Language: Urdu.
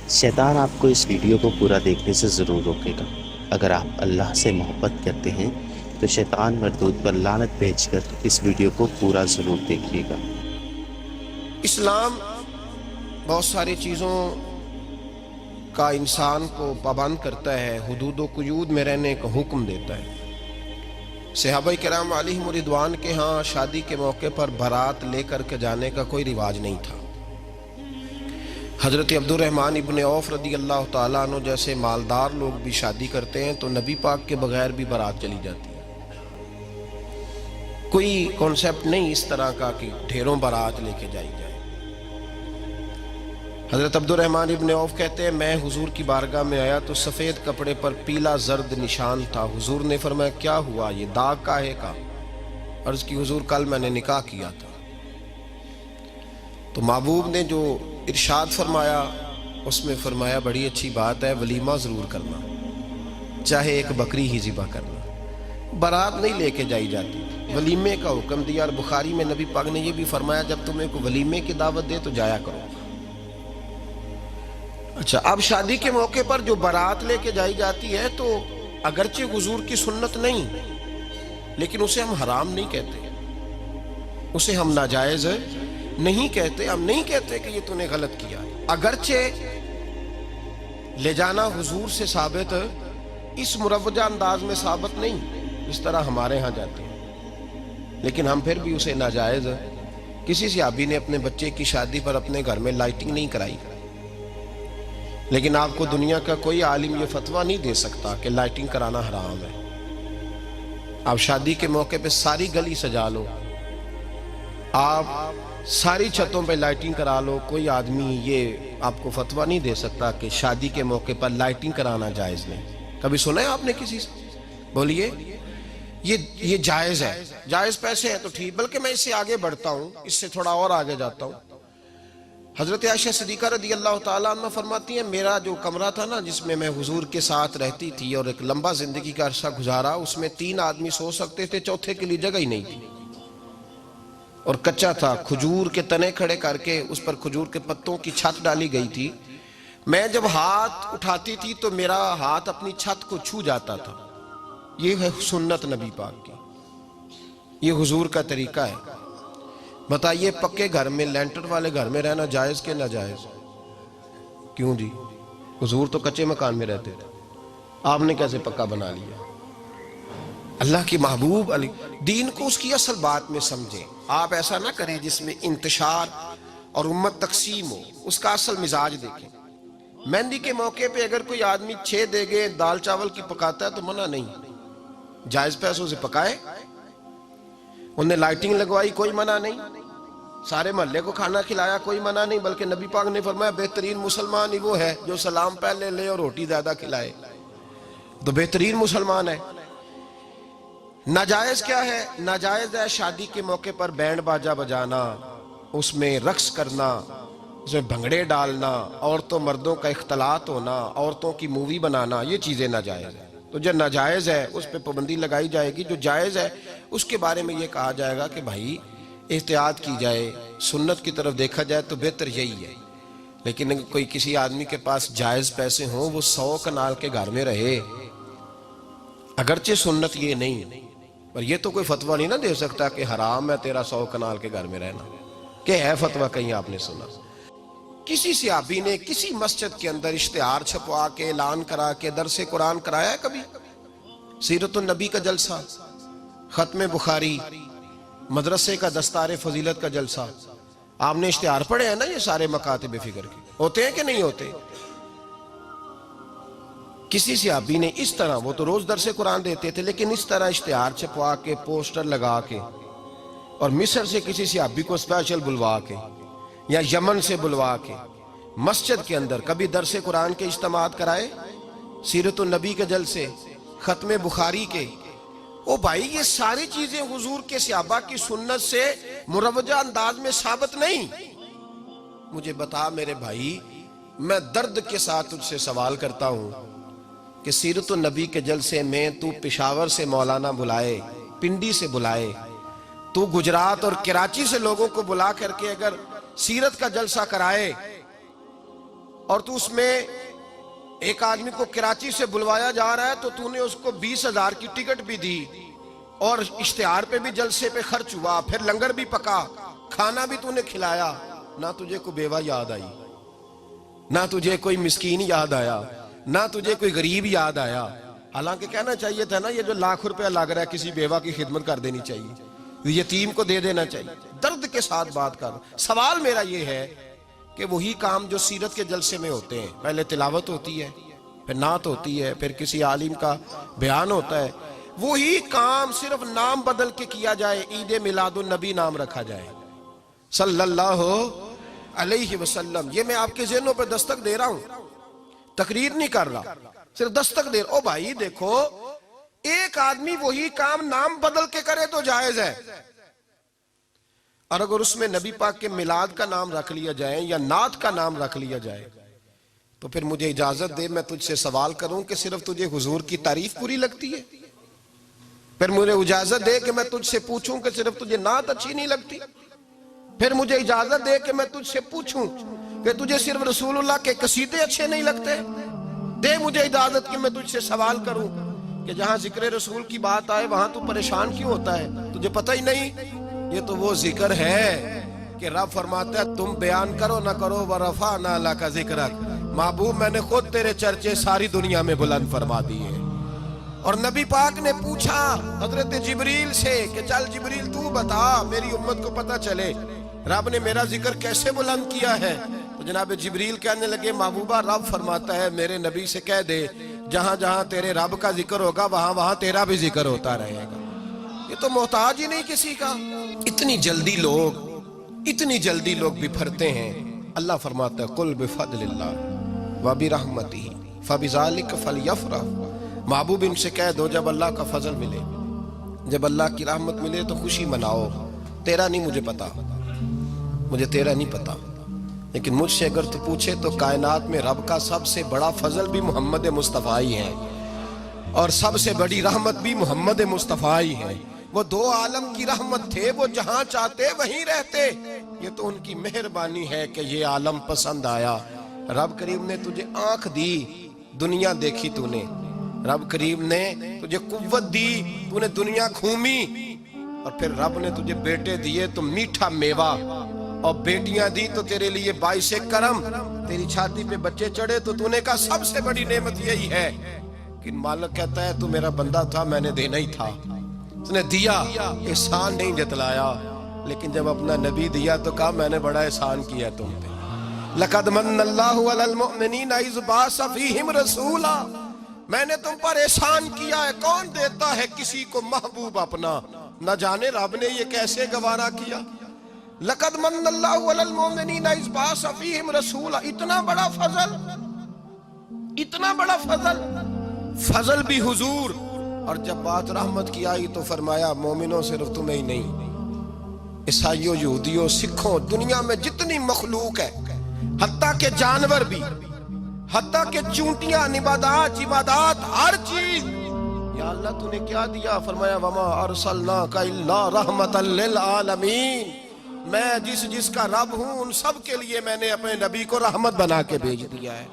شیطان آپ کو اس ویڈیو کو پورا دیکھنے سے ضرور روکے گا۔ اگر آپ اللہ سے محبت کرتے ہیں تو شیطان مردود پر لعنت بھیج کر اس ویڈیو کو پورا ضرور دیکھیے گا۔ اسلام بہت ساری چیزوں کا انسان کو پابند کرتا ہے، حدود و قیود میں رہنے کا حکم دیتا ہے۔ صحابہ کرام علیہم رضوان کے ہاں شادی کے موقع پر بارات لے کر کے جانے کا کوئی رواج نہیں تھا۔ حضرت عبد الرحمن ابن عوف رضی اللہ تعالیٰ عنہ جیسے مالدار لوگ بھی شادی کرتے ہیں تو نبی پاک کے بغیر بھی بارات چلی جاتی ہے۔ کوئی کانسیپٹ نہیں اس طرح کا کہ ڈھیروں بارات لے کے جائی جائے۔ حضرت عبد الرحمن ابن عوف کہتے ہیں میں حضور کی بارگاہ میں آیا تو سفید کپڑے پر پیلا زرد نشان تھا۔ حضور نے فرمایا کیا ہوا، یہ داغ کاہے کا؟ عرض کی حضور کل میں نے نکاح کیا تھا۔ تو محبوب نے جو ارشاد فرمایا اس میں فرمایا بڑی اچھی بات ہے، ولیمہ ضرور کرنا، چاہے ایک بکری ہی ذبح کرنا۔ بارات نہیں لے کے جائی جاتی، ولیمے کا حکم دیا۔ اور بخاری میں نبی پاک نے یہ بھی فرمایا جب تمہیں کوئی ولیمے کی دعوت دے تو جایا کرو۔ اچھا، اب شادی کے موقع پر جو بارات لے کے جائی جاتی ہے تو اگرچہ حضور کی سنت نہیں، لیکن اسے ہم حرام نہیں کہتے، اسے ہم ناجائز نہیں کہتے۔ ہم نہیں کہتے کہ یہ تو نے غلط کیا، اگرچہ لے جانا حضور سے ثابت اس مروجہ انداز میں ثابت نہیں اس طرح ہمارے ہاں جاتے ہیں، لیکن ہم پھر بھی اسے ناجائز۔ کسی صحابی نے اپنے بچے کی شادی پر اپنے گھر میں لائٹنگ نہیں کرائی، لیکن آپ کو دنیا کا کوئی عالم یہ فتویٰ نہیں دے سکتا کہ لائٹنگ کرانا حرام ہے۔ آپ شادی کے موقع پہ ساری گلی سجا لو، آپ ساری چھتوں پہ لائٹنگ کرا لو، کوئی آدمی یہ آپ کو فتویٰ نہیں دے سکتا کہ شادی کے موقع پر لائٹنگ کرانا جائز نہیں۔ کبھی سنا ہے آپ نے کسی سے؟ بولیے، یہ جائز ہے، جائز پیسے ہیں تو ٹھیک۔ بلکہ میں اس سے آگے بڑھتا ہوں، اس سے تھوڑا اور آگے جاتا ہوں۔ حضرت عائشہ صدیقہ رضی اللہ تعالیٰ عنہ فرماتی ہیں میرا جو کمرہ تھا نا جس میں میں حضور کے ساتھ رہتی تھی اور ایک لمبا زندگی کا عرصہ گزارا، اس میں 3 آدمی سو سکتے تھے، چوتھے کے لیے جگہ ہی نہیں تھی، اور کچا تھا۔ کھجور کے تنے کھڑے کر کے اس پر کھجور کے پتوں کی چھت ڈالی گئی تھی۔ میں جب ہاتھ اٹھاتی تھی تو میرا ہاتھ اپنی چھت کو چھو جاتا تھا۔ یہ ہے سنت نبی پاک کی، یہ حضور کا طریقہ ہے۔ بتائیے پکے گھر میں، لینٹر والے گھر میں رہنا جائز کہ ناجائز؟ کیوں جی؟ حضور تو کچے مکان میں رہتے تھے، آپ نے کیسے پکا بنا لیا؟ اللہ کی محبوب علی دین کو اس کی اصل بات میں سمجھیں۔ آپ ایسا نہ کریں جس میں انتشار اور امت تقسیم ہو، اس کا اصل مزاج دیکھیں۔ مہندی کے موقع پہ اگر کوئی آدمی 6 دیگیں دال چاول کی پکاتا ہے تو منع نہیں، جائز پیسوں سے پکائے۔ انہوں نے لائٹنگ لگوائی، کوئی منع نہیں، سارے محلے کو کھانا کھلایا، کوئی منع نہیں، بلکہ نبی پاک نے فرمایا بہترین مسلمان ہی وہ ہے جو سلام پہلے لے اور روٹی زیادہ کھلائے، تو بہترین مسلمان ہے۔ ناجائز کیا ہے؟ ناجائز ہے شادی کے موقع پر بینڈ باجا بجانا، اس میں رقص کرنا، اس میں بھنگڑے ڈالنا، عورتوں مردوں کا اختلاط ہونا، عورتوں کی مووی بنانا، یہ چیزیں ناجائز ہیں۔ تو جو ناجائز ہے اس پہ پابندی لگائی جائے گی، جو جائز ہے اس کے بارے میں یہ کہا جائے گا کہ بھائی احتیاط کی جائے، سنت کی طرف دیکھا جائے تو بہتر یہی ہے۔ لیکن اگر کوئی کسی آدمی کے پاس جائز پیسے ہوں، وہ 100 کنال کے گھر میں رہے، اگرچہ سنت یہ نہیں، پر یہ تو کوئی فتویٰ نہیں نہ دے سکتا کہ حرام ہے تیرا 100 کنال کے گھر میں رہنا، کہ ہے فتویٰ کہیں آپ نے سنا؟ کسی صحابی نے کسی مسجد کے اندر اشتہار چھپوا کے اعلان کرا کے درس قرآن کرایا ہے کبھی؟ سیرت النبی کا جلسہ، ختم بخاری، مدرسے کا دستار فضیلت کا جلسہ، آپ نے اشتہار پڑھے ہیں نا یہ سارے مکاتب فکر کے، ہوتے ہیں کہ نہیں ہوتے؟ کسی صحابی نے اس طرح، وہ تو روز درس قرآن دیتے تھے، لیکن اس طرح اشتہار چھپوا کے پوسٹر لگا کے، اور مصر سے کسی صحابی کو اسپیشل بلوا کے یا یمن سے بلوا کے مسجد کے اندر کبھی درس قرآن کے اجتماعات کرائے، سیرت النبی کے جلسے، ختم بخاری کے؟ او بھائی یہ ساری چیزیں حضور کے صحابہ کی سنت سے مروجہ انداز میں ثابت نہیں۔ مجھے بتا میرے بھائی، میں درد کے ساتھ تجھ سے سوال کرتا ہوں کہ سیرت النبی کے جلسے میں تو پشاور سے مولانا بلائے، پنڈی سے بلائے، تو گجرات اور کراچی سے لوگوں کو بلا کر کے اگر سیرت کا جلسہ کرائے اور تو اس میں ایک آدمی کو کراچی سے بلوایا جا رہا ہے تو تو نے اس کو 20,000 کی ٹکٹ بھی دی اور اشتہار پہ بھی جلسے پہ خرچ ہوا، پھر لنگر بھی پکا، کھانا بھی تو نے کھلایا، نہ تجھے کوئی بیوہ یاد آئی، نہ تجھے کوئی مسکین یاد آیا، نہ تجھے کوئی غریب یاد آیا. حالانکہ کہنا چاہیے تھا نا یہ جو لاکھ روپے لگ رہا ہے کسی بیوہ کی خدمت کر دینی چاہیے، یتیم کو دے دینا چاہیے. درد کے ساتھ بات کر. سوال میرا یہ ہے کہ وہی کام جو سیرت کے جلسے میں ہوتے ہیں، پہلے تلاوت ہوتی ہے، پھر نعت ہوتی ہے، پھر کسی عالم کا بیان ہوتا ہے، وہی کام صرف نام بدل کے کیا جائے، عید میلاد النبی نام رکھا جائے صلی اللہ علیہ وسلم. یہ میں آپ کے ذہنوں پہ دستک دے رہا ہوں، تقریر نہیں کر رہا، صرف دستک دے رہا. او بھائی دیکھو، ایک آدمی وہی کام نام بدل کے کرے تو جائز ہے، اور اگر اس میں نبی پاک کے میلاد کا نام رکھ لیا جائے یا نعت کا نام رکھ لیا جائے تو پھر مجھے اجازت دے میں تجھ سے سوال کروں کہ صرف تجھے حضور کی تعریف پوری لگتی ہے؟ پھر مجھے اجازت دے کہ میں تجھ سے پوچھوں کہ صرف تجھے نعت اچھی نہیں لگتی؟ پھر مجھے اجازت دے کہ میں تجھ سے پوچھوں کہ تجھے صرف رسول اللہ کے قصیدے اچھے نہیں لگتے؟ دے مجھے اجازت کہ میں تجھ سے سوال کروں کہ جہاں ذکر رسول کی بات آئے وہاں تو پریشان کیوں ہوتا ہے؟ تجھے پتہ ہی نہیں یہ تو وہ ذکر ہے کہ رب فرماتا ہے تم بیان کرو نہ کرو وَرَفَعْنَا لَكَ ذِكْرَكَ، محبوب میں نے خود تیرے چرچے ساری دنیا میں بلند فرما دیے. اور نبی پاک نے پوچھا حضرت جبریل سے کہ چل جبریل تو بتا میری امت کو پتہ چلے رب نے میرا ذکر کیسے بلند کیا ہے. تو جناب جبریل کہنے لگے محبوبہ رب فرماتا ہے میرے نبی سے کہہ دے جہاں جہاں تیرے رب کا ذکر ہوگا وہاں وہاں تیرا بھی ذکر ہوتا رہے گا. یہ تو محتاج ہی نہیں کسی کا. اتنی جلدی لوگ بپھرتے ہیں. اللہ فرماتا ہے قل بفضل اللہ وبرحمتہ فبذلک فلیفرح. محبوب ان سے کہہ دو جب اللہ کا فضل ملے، جب اللہ کی رحمت ملے تو خوشی مناؤ. تیرا نہیں مجھے پتا، مجھے تیرا نہیں پتا، لیکن مجھ سے اگر تو پوچھے تو کائنات میں رب کا سب سے بڑا فضل بھی محمد مصطفیٰ ہی ہے اور سب سے بڑی رحمت بھی محمد مصطفیٰ ہی ہے. وہ دو عالم کی رحمت تھے، وہ جہاں چاہتے وہیں رہتے. یہ تو ان کی مہربانی ہے کہ یہ عالم پسند آیا. رب کریم نے تجھے آنکھ دی، دنیا دیکھی تو نے. رب کریم نے تجھے قوت دی، تو نے دنیا گھومی. اور پھر رب نے تجھے بیٹے دیے تو میٹھا میوہ، اور بیٹیاں دی تو تیرے لیے باعث کرم. تیری چھاتی پہ بچے چڑھے تو نے کہا سب سے بڑی نعمت یہی ہے. کہ مالک کہتا ہے تو میرا بندہ تھا، میں نے دینا ہی تھا. اس نے دیا، احسان نہیں جتلایا. لیکن جب اپنا نبی دیا تو کہا میں نے بڑا احسان کیا تم پہ. لَقَدْ مَنَّ اللَّهُ عَلَى الْمُؤْمِنِينَ إِذْ بَعَثَ فِيهِمْ رَسُولًا. میں نے تم پر احسان کیا ہے. کون دیتا ہے کسی کو محبوب اپنا؟ نہ جانے رب نے یہ کیسے گوارا کیا. لَقَدْ مَنَّ اللَّهُ عَلَى الْمُؤْمِنِينَ إِذْ بَعَثَ فِيهِمْ رَسُولًا. اتنا بڑا فضل، اتنا بڑا فضل بھی حضور. اور جب بات رحمت کی آئی تو فرمایا مومنوں صرف تمہیں ہی نہیں، عیسائیوں، یہودیوں، سکھوں، دنیا میں جتنی مخلوق ہے، حتیٰ کہ جانور بھی، حتیٰ کہ چونٹیاں، نباتات، جمادات، ہر چیز. یا اللہ تو نے کیا دیا؟ فرمایا وَمَا أَرْسَلْنَاكَ إِلَّا رَحْمَةً لِلْعَالَمِينَ. میں جس کا رب ہوں ان سب کے لیے میں نے اپنے نبی کو رحمت بنا کے بھیج دیا ہے.